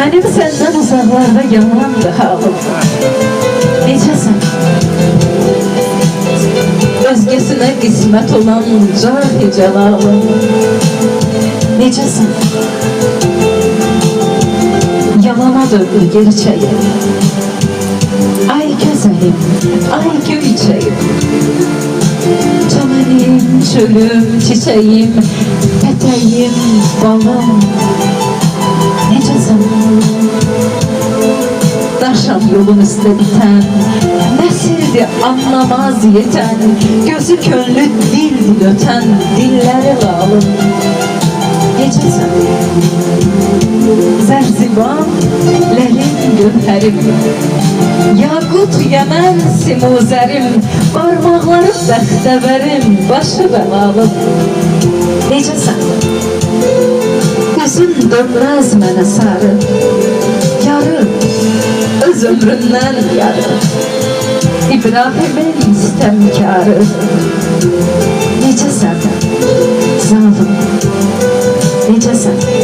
Mənim səndən uzaqlarda yamandı halım. Necəsən? Özgəsinə qismət olan cah-i cəlalım. Necəsən? Yalana döndü gerçəyin. Ay gözəlim, ay göyçəyim. Çəmənim, çölüm, çiçəyim, pətəyim, balım. Necəsən? Daşam yolun üstə bitən, nəsildir anlamaz yetən, gözü könlü dil ötən, dilləri lalım. Necəsən? Zərziban, ləlim gövhərim, yaqut yəmən simuzərim, barmaqları bəxtəbərim, başı bəlalım. Necəsən? Gözün dönməz mənə sarı, yarı, öz ömründən yarı, İbrahimin istəmkarı. Necəsən? Zalim, necəsən?